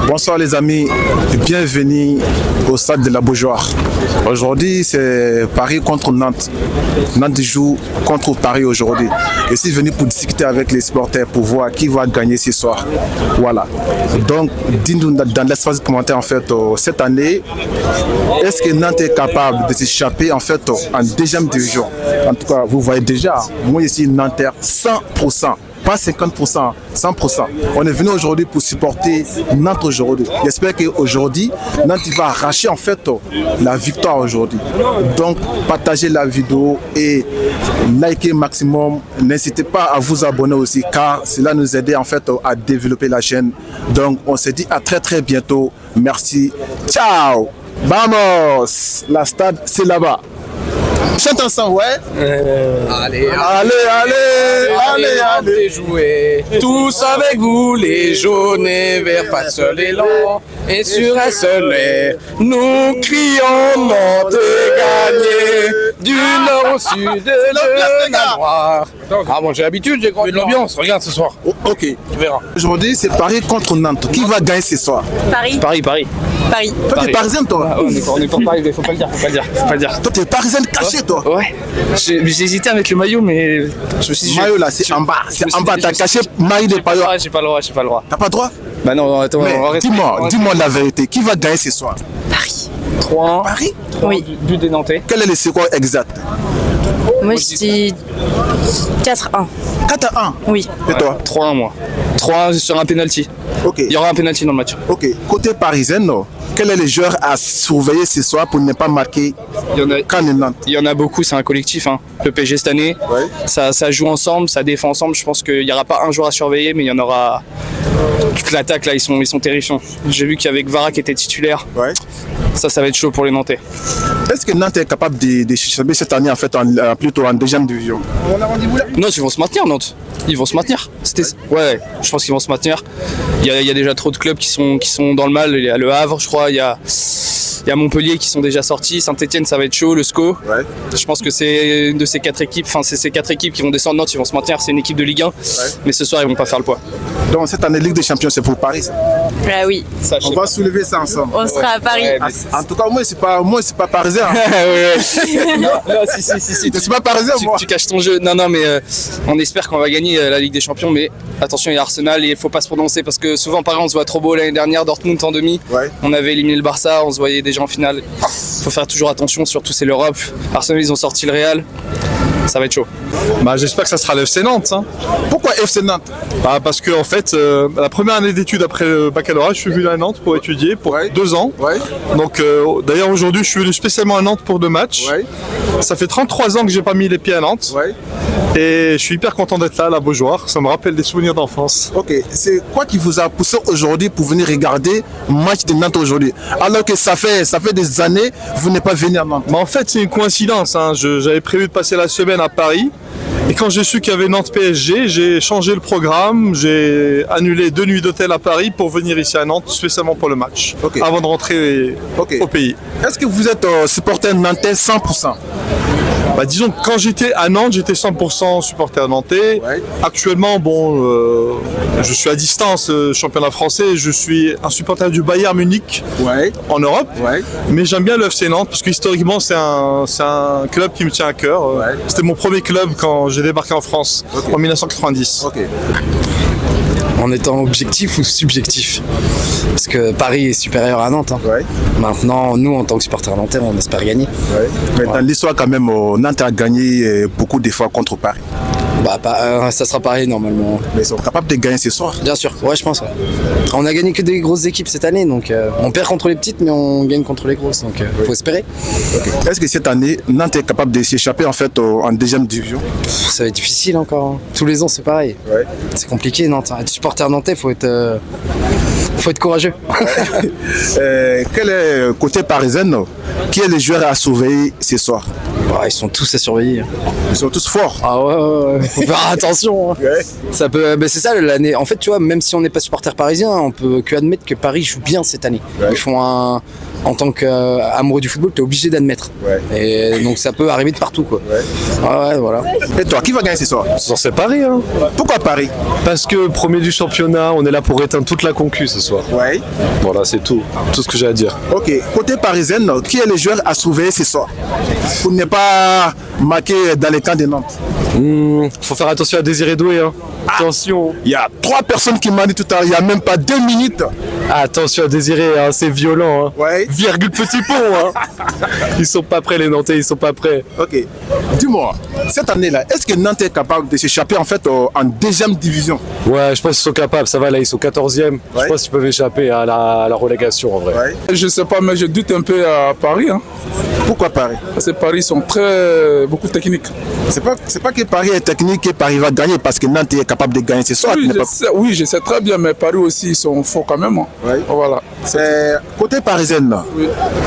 Bonsoir les amis, bienvenue au stade de la Beaujoire. Aujourd'hui c'est Paris contre Nantes. Nantes joue contre Paris aujourd'hui. Je suis venu pour discuter avec les supporters pour voir qui va gagner ce soir. Voilà. Donc dis-nous dans l'espace de commentaire en fait cette année, est-ce que Nantes est capable de s'échapper en fait en deuxième division? En tout cas, vous voyez déjà, moi ici Nanterre 100%. Pas 50%, 100%. On est venu aujourd'hui pour supporter Nantes aujourd'hui. J'espère qu'aujourd'hui, Nantes va arracher en fait la victoire aujourd'hui. Donc, partagez la vidéo et likez maximum. N'hésitez pas à vous abonner aussi car cela nous aide en fait à développer la chaîne. Donc, on se dit à très bientôt. Merci. Ciao. Vamos. La stade, c'est là-bas. Chante ensemble, ouais. Allez, jouer. Tous avec vous, les jaunes et verts face l'élan. Et sur un seul lait, nous crions Nantes gagné. Du nord au sud, de la noire. Ah bon, j'ai l'habitude, j'ai grandi de l'ambiance. Regarde ce soir. Oh, ok, tu verras. Aujourd'hui, c'est Paris contre Nantes. Qui va gagner ce soir? Paris. Toi, t'es parisien, toi? Ah, on est pas parisien, faut pas le dire. Toi, t'es parisien caché, toi? Ouais. J'ai hésité à mettre le maillot, mais je me suis dit. Maillot là, c'est en bas. C'est en bas. T'as caché maillot de paillot. J'ai pas le droit. T'as pas le droit? Bah non, attends, dis-moi la vérité. Qui va gagner ce soir? Paris. 3-1. Paris? Oui. But des Nantais. Quel est le score exact? Moi, je dis 4-1. 4-1? Oui. Et toi? 3-1, moi. 3-1 sur un penalty. Ok. Il y aura un penalty dans le match. Ok. Côté parisien, non. Quel est le joueur à surveiller ce soir pour ne pas marquer Nantes? Il y en a beaucoup, c'est un collectif. Hein. Le PSG cette année, ouais. ça joue ensemble, ça défend ensemble. Je pense qu'il n'y aura pas un joueur à surveiller, mais il y en aura. Toute l'attaque là, ils sont terrifiants. J'ai vu qu'avec Vara qui était titulaire, ouais. Ça va être chaud pour les Nantais. Est-ce que Nantes est capable de s'échapper cette année en fait plutôt en deuxième division? Non, ils vont se maintenir Nantes. Ils vont se maintenir. Ouais, je pense qu'ils vont se maintenir. Il y a déjà trop de clubs qui sont dans le mal. Il y a Le Havre, je crois. Il y a Montpellier qui sont déjà sortis. Saint-Etienne, ça va être chaud. Le SCO. Ouais. Je pense que c'est de ces 4 équipes. Enfin, c'est ces 4 équipes qui vont descendre. Nantes, ils vont se maintenir. C'est une équipe de Ligue 1. Ouais. Mais ce soir, ils vont pas faire le poids. Donc cette année Ligue des Champions, c'est pour Paris. Ça. Ah oui. Ça, on va soulever ça ensemble. On sera à Paris. Ouais, en tout cas, moi, c'est pas parisien. non, si. C'est pas parisien, moi. Tu caches ton jeu. Non, mais on espère qu'on va gagner la Ligue des Champions. Mais attention, il y a Arsenal et il faut pas se prononcer parce que souvent, Paris, on se voit trop beau l'année dernière. Dortmund en demi. Ouais. On avait éliminé le Barça. On se voyait déjà en finale. Faut faire toujours attention. Surtout, c'est l'Europe. Arsenal, ils ont sorti le Real. Ça va être chaud. Bah, j'espère que ça sera le FC Nantes. Hein. Pourquoi FC Nantes? Bah, parce que en fait, la première année d'études après le baccalauréat, je suis venu à Nantes pour étudier pour 2 ans. Ouais. Donc d'ailleurs aujourd'hui, je suis venu spécialement à Nantes pour 2 matchs. Ouais. Ça fait 33 ans que j'ai pas mis les pieds à Nantes. Ouais. Et je suis hyper content d'être là à la Beaujoire. Ça me rappelle des souvenirs d'enfance. Ok. C'est quoi qui vous a poussé aujourd'hui pour venir regarder le match de Nantes aujourd'hui? Alors que ça fait des années que vous n'êtes pas venu à Nantes. Mais en fait, c'est une coïncidence. Hein. J'avais prévu de passer la semaine à Paris. Et quand j'ai su qu'il y avait Nantes PSG, j'ai changé le programme, j'ai annulé 2 nuits d'hôtel à Paris pour venir ici à Nantes, spécialement pour le match, avant de rentrer au pays. Est-ce que vous êtes supporter nantais 100%? Bah, disons que quand j'étais à Nantes, j'étais 100% supporter nantais. Ouais. Actuellement, je suis à distance, championnat français, je suis un supporter du Bayern Munich en Europe. Ouais. Mais j'aime bien le FC Nantes parce que historiquement, c'est un club qui me tient à cœur. Ouais. C'était mon premier club quand j'ai débarqué en France en 1990. Okay. En étant objectif ou subjectif? Parce que Paris est supérieur à Nantes. Hein. Ouais. Maintenant, nous, en tant que supporters nantais, on espère gagner. Ouais. Mais dans l'histoire, quand même, Nantes a gagné beaucoup de fois contre Paris. Bah, ça sera pareil normalement. Mais ils sont capables de gagner ce soir? Bien sûr, ouais, je pense. Ouais. On a gagné que des grosses équipes cette année, donc on perd contre les petites, mais on gagne contre les grosses, donc faut espérer. Okay. Est-ce que cette année, Nantes est capable de s'échapper en fait en deuxième division? Ça va être difficile encore. Hein. Tous les ans, c'est pareil. Ouais. C'est compliqué, Nantes. Être supporter nantais, faut être courageux. Quel est côté parisien? Qui est le joueur à surveiller ce soir? Ils sont tous à surveiller. Ils sont tous forts. Ah ouais. Faut faire attention. Hein. Ouais. Ça peut, c'est ça l'année. En fait, tu vois, même si on n'est pas supporter parisien, on peut que admettre que Paris joue bien cette année. Ouais. Ils font en tant qu'amoureux du football, tu es obligé d'admettre. Et donc ça peut arriver de partout, quoi. Ouais, voilà. Et toi, qui va gagner ce soir? C'est Paris, hein. Pourquoi Paris? Parce que premier du championnat, on est là pour éteindre toute la concu ce soir. Ouais. Voilà, c'est tout ce que j'ai à dire. Ok, côté parisienne, qui est le joueur à surveiller ce soir pour ne pas marquer dans les camps de Nantes? Faut faire attention à Désiré Doué, hein. Attention. Il y a 3 personnes qui m'ont dit tout à l'heure, il n'y a même pas 2 minutes. Attention à Désiré, hein, c'est violent. Hein. Ouais. Virgule petit pont. Hein. Ils sont pas prêts les Nantais, ils sont pas prêts. Ok, dis-moi, cette année-là, est-ce que Nantes est capable de s'échapper en fait en deuxième division? Ouais, je pense qu'ils sont capables, ça va là, ils sont 14e. Je pense qu'ils peuvent échapper à la relégation en vrai. Ouais. Je sais pas, mais je doute un peu à Paris. Hein. Pourquoi Paris? Parce que Paris sont beaucoup techniques. C'est pas que Paris est technique et Paris va gagner parce que Nantes est capable de gagner ce soir. Oui, je sais très bien, mais Paris aussi, ils sont forts quand même. Hein. Ouais. Voilà. Côté parisienne, là,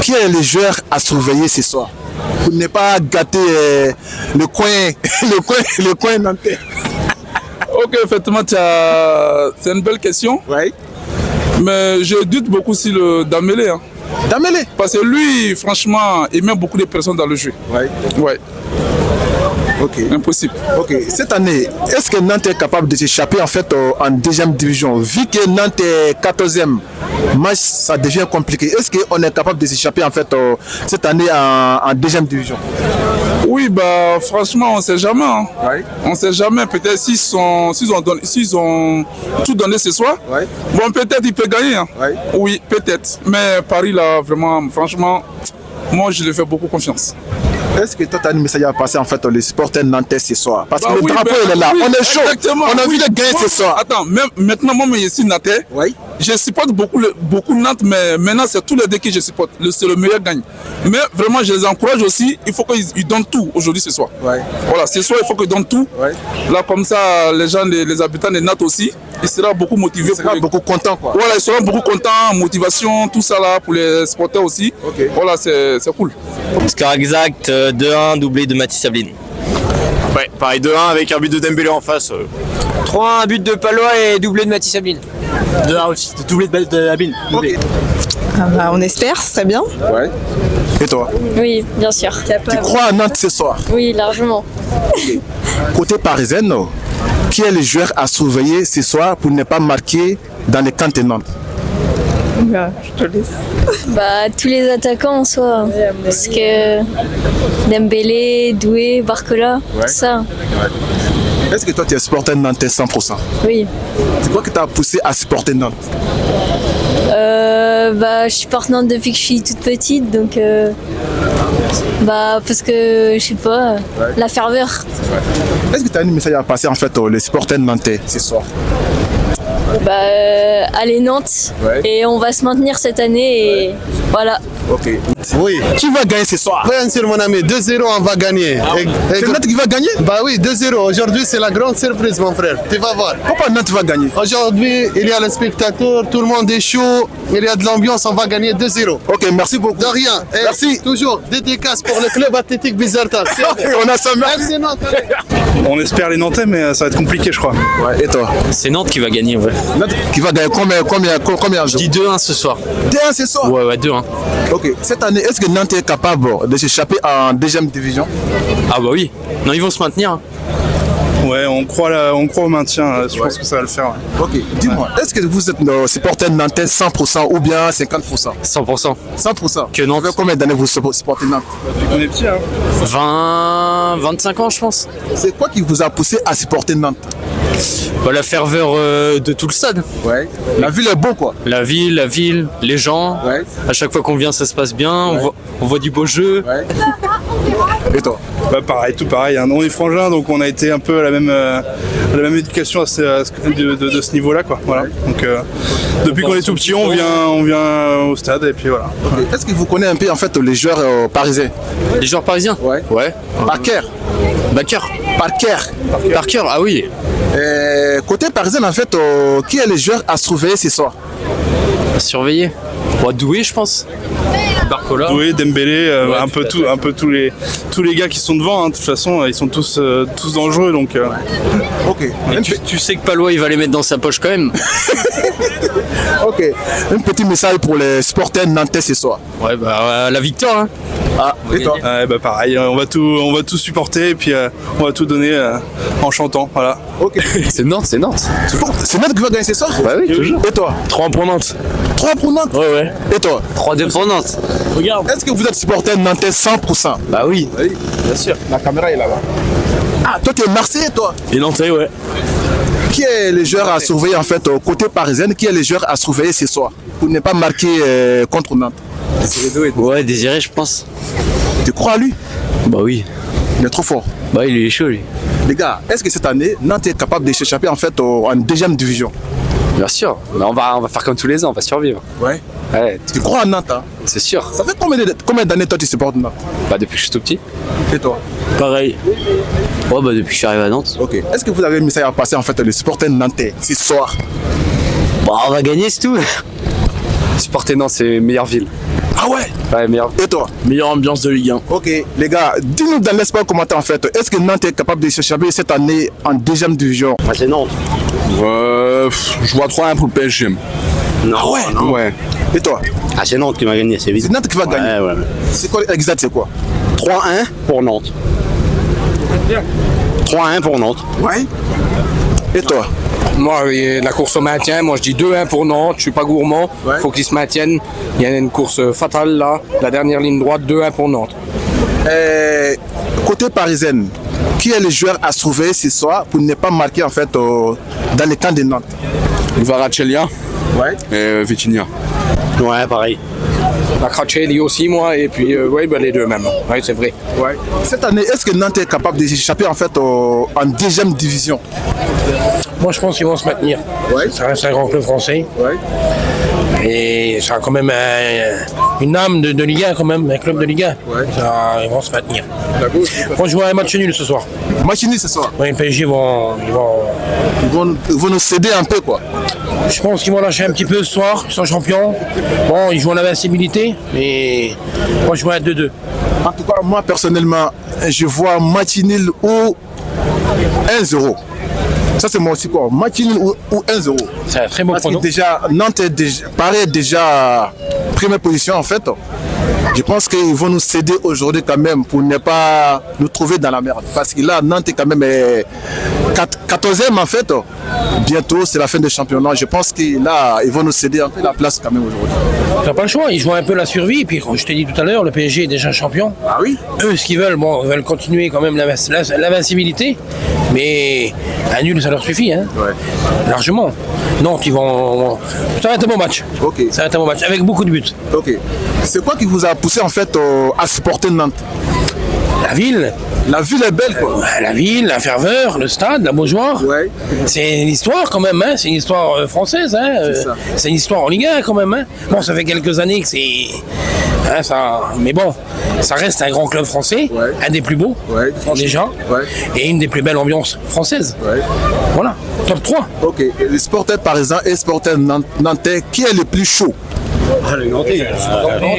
qui est le joueur à surveiller ce soir pour ne pas gâter le coin nantais? Ok, effectivement, c'est une belle question. Ouais. Mais je doute beaucoup sur le Dembélé. Hein. Dembélé? Parce que lui, franchement, il met beaucoup de personnes dans le jeu. Ouais. Ok. Impossible. Ok. Cette année, est-ce que Nantes est capable de s'échapper en fait en deuxième division? Vu que Nantes est 14e, match, ça devient compliqué. Est-ce qu'on est capable de s'échapper en fait cette année en deuxième division? Oui, bah franchement, on ne sait jamais. Hein. Ouais. On ne sait jamais. Peut-être s'ils ont tout donné ce soir, bon, peut-être ils peuvent gagner. Hein. Oui, peut-être. Mais Paris, là, vraiment, franchement, moi, je lui fais beaucoup confiance. Est-ce que toi, tu as un message à passer en fait les supporters nantais ce soir? Parce que le drapeau, il est là. On est chaud. Exactement. On a envie de gagner ce soir. Attends, maintenant, moi, je suis nantais. Je supporte beaucoup Nantes, mais maintenant, c'est tous les deux que je supporte. C'est le meilleur gagne. Mais vraiment, je les encourage aussi. Il faut qu'ils donnent tout aujourd'hui, ce soir. Voilà, ce soir, il faut qu'ils donnent tout. Là, comme ça, les gens, les habitants de Nantes aussi, ils seront beaucoup motivés. Ils seront beaucoup contents, quoi. Voilà, ils seront beaucoup contents. Motivation, tout ça là, pour les supporters aussi. Voilà, c'est cool. Score exact, 2-1, doublé de Mathis Sabline. Ouais, pareil 2-1 avec un but de Dembélé en face. 3-1, but de Palois et doublé de Mathis Sabline. 2-1 aussi, doublé de Abine. On espère, ce serait bien. Ouais. Et toi? Oui, bien sûr. Tu crois à Nantes ce soir? Oui, largement. Côté parisienne, qui est le joueur à surveiller ce soir pour ne pas marquer dans les camps de Nantes? Je te laisse. Bah, tous les attaquants en soi. Parce que Dembélé, Doué, Barcola, tout ça. Est-ce que toi tu es supporter nantais 100%? Oui. C'est quoi qui t'a poussé à supporter Nantes? Bah, je supporte Nantes depuis que je suis toute petite, donc bah, parce que je sais pas, la ferveur. Est-ce que tu as un message à passer en fait les supporters nantais ce soir? Bah, allez Nantes, et on va se maintenir cette année, et voilà. Ok. Oui. Qui va gagner ce soir? Bien sûr, mon ami, 2-0, on va gagner. C'est Nantes qui va gagner? Bah oui, 2-0. Aujourd'hui, c'est la grande surprise, mon frère. Tu vas voir. Pourquoi Nantes va gagner? Aujourd'hui, il y a le spectateur, tout le monde est chaud, il y a de l'ambiance, on va gagner 2-0. Ok, merci beaucoup. De rien. Et merci. Toujours dédicace pour le club athlétique Bizarre-Tal. On a ça. Merci Nantes. On espère les Nantais, mais ça va être compliqué, je crois. Ouais, et toi? C'est Nantes qui va gagner, ouais. Nantes qui va gagner combien? Je dis 2-1 ce soir. 2-1 ce soir? Ouais, 2-1. Ok, cette année, est-ce que Nantes est capable de s'échapper en deuxième division? Ah bah oui. Non, ils vont se maintenir. Hein. Ouais, on croit au maintien, je pense que ça va le faire. Ok, dis-moi, est-ce que vous êtes supporter nantais 100% ou bien 50%? 100%. 100%. Que Nantes. Combien d'années vous supportez Nantes? On est petits, hein. 25 ans, je pense. C'est quoi qui vous a poussé à supporter Nantes? Bah, la ferveur de tout le stade. Ouais. La ville est beau, quoi. La ville, les gens. Ouais. À chaque fois qu'on vient, ça se passe bien. Ouais. On voit du beau jeu. Ouais. Et toi? Bah pareil, tout pareil. Hein. On est frangins, donc on a été un peu à la même éducation de ce niveau-là, quoi. Voilà. Donc depuis qu'on est tout petit, on vient au stade et puis voilà. Okay. Est-ce que vous connaissez un peu en fait les joueurs parisiens? Les joueurs parisiens? Ouais. Parker. Parker, ah oui. Côté parisien, en fait, qui est le joueur à surveiller ce soir? Surveiller. Doué, je pense. Barcola. Doué, Dembélé, un peu tous les gars qui sont devant. Hein. De toute façon, ils sont tous dangereux. Donc, Ok. Tu sais que Palois, il va les mettre dans sa poche quand même. Ok. Un petit message pour les supporters nantais ce soir. Ouais, la victoire. Hein. Ah, et toi? Pareil, on va tout supporter et puis on va tout donner en chantant. Voilà. Ok. C'est Nantes. C'est Nantes qui va gagner ce soir? Bah oui, toujours. Et toi? 3 pour Nantes. 3 pour Nantes? Ouais. Et toi? 3-2 pour Nantes. Regarde. Est-ce que vous êtes supporter nantais 100%? Bah oui. Oui, bien sûr. La caméra est là-bas. Ah, toi tu es Marseillais, toi? Et Nantais, ouais. Qui est les joueurs à surveiller en fait au côté parisien? Qui est les joueurs à surveiller ce soir pour ne pas marquer contre Nantes? Ouais, Désiré, je pense. Tu crois à lui? Bah oui. Il est trop fort. Bah il est chaud, lui. Les gars, est-ce que cette année, Nantes est capable de s'échapper en fait en deuxième division? Bien sûr. Mais on va faire comme tous les ans, on va survivre. Ouais. Ouais. Tu crois à Nantes, hein? C'est sûr. Ça fait combien d'années toi tu supportes Nantes? Bah depuis que je suis tout petit. Et toi? Pareil. Ouais, bah depuis que je suis arrivé à Nantes. Ok. Est-ce que vous avez un message à passer en fait les supporters nantais ce soir? Bah on va gagner, c'est tout. Supporter Nantes, c'est meilleure ville. Ah ouais? Ouais, meilleure. Et toi? Meilleure ambiance de Ligue 1. Ok, les gars, dis-nous dans l'espace commentaire en fait, est-ce que Nantes est capable de s'échapper cette année en deuxième division? C'est Nantes. Je vois 3-1 pour le PSG. Ah ouais? Non. Ouais. Et toi? Ah, c'est Nantes qui va gagner, c'est vite. C'est Nantes qui va gagner? Ouais. C'est quoi exact, c'est quoi? 3-1 pour Nantes. 3-1 pour Nantes. Ouais. Et toi? Moi, la course au maintien, moi je dis 2-1 pour Nantes, je suis pas gourmand, faut qu'ils se maintiennent. Il y a une course fatale là, la dernière ligne droite, 2-1 pour Nantes. Côté parisienne, qui est le joueur à surveiller ce soir pour ne pas marquer en fait dans les camps de Nantes? Kvaratskhelia et Vitinha. Ouais, pareil. Kvaratskhelia aussi, moi, et puis les deux même. Ouais, c'est vrai. Ouais. Cette année, est-ce que Nantes est capable de s'échapper en fait en deuxième division? Moi, je pense qu'ils vont se maintenir. Ouais. Ça reste un grand club français. Ouais. Et ça a quand même une âme de Ligue 1, quand même, un club de Ligue 1. Ouais. Ils vont se maintenir. Moi, je vois un match nul ce soir. Match nul ce soir? Oui, le PSG ils vont nous céder un peu, quoi. Je pense qu'ils vont lâcher un petit peu ce soir, ils sont champions. Bon, ils jouent en invincibilité, mais moi, je vois un 2-2. En tout cas, moi, personnellement, je vois match nul ou 1-0. Ça, c'est moi aussi, quoi. Match nul ou 1-0. C'est un très bon pronom. Déjà, Nantes paraît déjà première position, en fait. Je pense qu'ils vont nous céder aujourd'hui quand même pour ne pas nous trouver dans la merde. Parce que là, Nantes est quand même 14e en fait. Bientôt, c'est la fin du championnat. Je pense que là, ils vont nous céder un peu la place quand même aujourd'hui. Ils n'ont pas le choix, ils jouent un peu la survie. Et puis, comme je t'ai dit tout à l'heure, le PSG est déjà champion. Ah oui? Eux, ce qu'ils veulent, ils veulent continuer quand même l'invincibilité. Mais un nul, ça leur suffit, hein. Ouais. Largement. Nantes, ils vont. Ça va être un bon match. Ok. Ça va être un bon match, avec beaucoup de buts. Ok. C'est quoi qui vous a poussé en fait à supporter Nantes? La ville. La ville est belle, quoi. La ville, la ferveur, le stade, la Beaujoire. Ouais. C'est une histoire quand même, hein. C'est une histoire française. Hein. C'est une histoire en Ligue 1 quand même. Hein. Bon, ça fait quelques années que c'est. Hein, ça... Mais bon, ça reste un grand club français, un des plus beaux, déjà, et une des plus belles ambiances françaises. Ouais. Voilà, top 3. Ok, et les supporters parisiens et les supporters nantais, qui est le plus chaud? Les Nantais.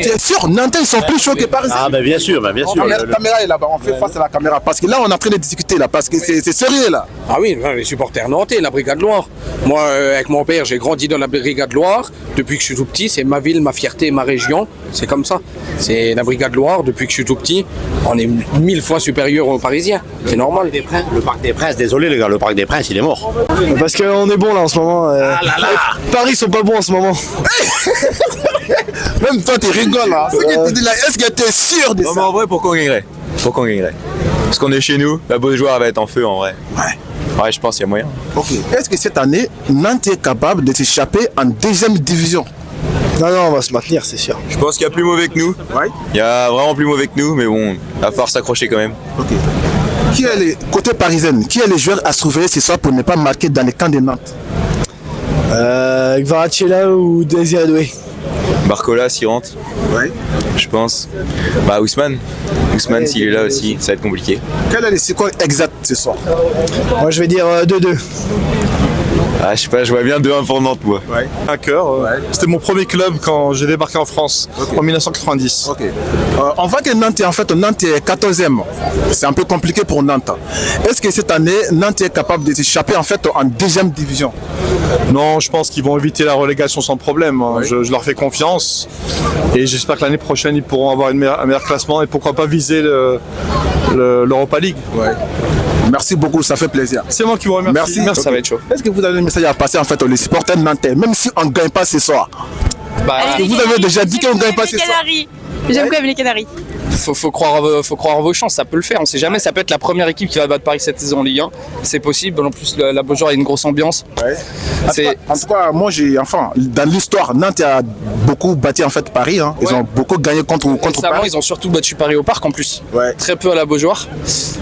Tu es sûr, Nantais ils sont plus chauds que Parisiens? Ah bah bien sûr, bien sûr. La caméra est là-bas, on fait face à la caméra. Parce que là, on est en train de discuter là, parce que c'est sérieux là. Ah oui, les supporters nantais, la Brigade Loire. Moi, avec mon père, j'ai grandi dans la Brigade Loire. Depuis que je suis tout petit, c'est ma ville, ma fierté, ma région. C'est comme ça. C'est la Brigade Loire, depuis que je suis tout petit. On est 1000 fois supérieur aux Parisiens. C'est normal. Le Parc des Princes, désolé les gars, le Parc des Princes, il est mort. Parce qu'on est bon là en ce moment. Ah là là. Paris sont pas bons en ce moment. Même toi, tu rigoles là. Est-ce que tu es sûr de ça? Non, mais en vrai, pourquoi on gagnerait? Pourquoi on gagnerait? Parce qu'on est chez nous, la Beaujoire va être en feu en vrai. Ouais, je pense qu'il y a moyen. Ok. Est-ce que cette année, Nantes est capable de s'échapper en deuxième division? Non, on va se maintenir, c'est sûr. Je pense qu'il y a plus mauvais que nous. Il y a vraiment plus mauvais que nous, mais bon, il va falloir s'accrocher quand même. Ok. Qui est les côté parisienne, qui est les joueurs à surveiller ce soir pour ne pas marquer dans les camps de Nantes? Kvaratskhelia ou Désiré Doué? Barcola s'il rentre. Ouais. Je pense. Bah Ousmane. Ousmane s'il est là aussi, ça va être compliqué. Quel est le score exact ce soir? Moi je vais dire 2-2. Ah, je sais pas, je vois bien 2-1 pour Nantes, moi. Un cœur. C'était mon premier club quand j'ai débarqué en France, en 1990. On voit que Nantes est 14e. C'est un peu compliqué pour Nantes. Est-ce que cette année, Nantes est capable de s'échapper en 2e division? Non, je pense qu'ils vont éviter la relégation sans problème. Je leur fais confiance. Et j'espère que l'année prochaine, ils pourront avoir un meilleur classement et pourquoi pas viser l'Europa League. Merci beaucoup, ça fait plaisir. C'est moi qui vous remercie. Merci. Ça va être chaud. Est-ce que vous avez un message à passer aux supporters nantais, même si on ne gagne pas ce soir? Parce que vous avez déjà dit qu'on ne gagne pas ce soir. J'aime quand même les Canaries. Faut croire en vos chances, ça peut le faire, on sait jamais, ça peut être la première équipe qui va battre Paris cette saison en Ligue 1, c'est possible, en plus la Beaujoire a une grosse ambiance. En tout cas, moi dans l'histoire, Nantes a beaucoup battu Paris, ils ont beaucoup gagné contre Paris. Ils ont surtout battu Paris au Parc en plus, très peu à la Beaujoire,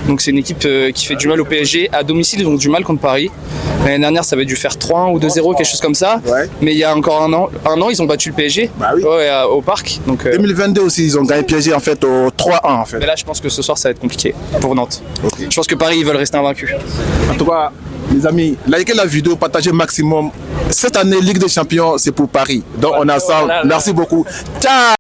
donc c'est une équipe qui fait du mal au PSG, à domicile ils ont du mal contre Paris, l'année dernière ça avait dû faire 3-1 ou 2-0, quelque chose comme ça, mais il y a encore un an ils ont battu le PSG au Parc. Donc, 2022 aussi ils ont gagné le PSG au 3-1 Mais là je pense que ce soir ça va être compliqué pour Nantes. Je pense que Paris ils veulent rester invaincus. En tout cas les amis, likez la vidéo, partagez maximum. Cette année Ligue des Champions c'est pour Paris. Donc on a ça. Merci beaucoup. Ciao.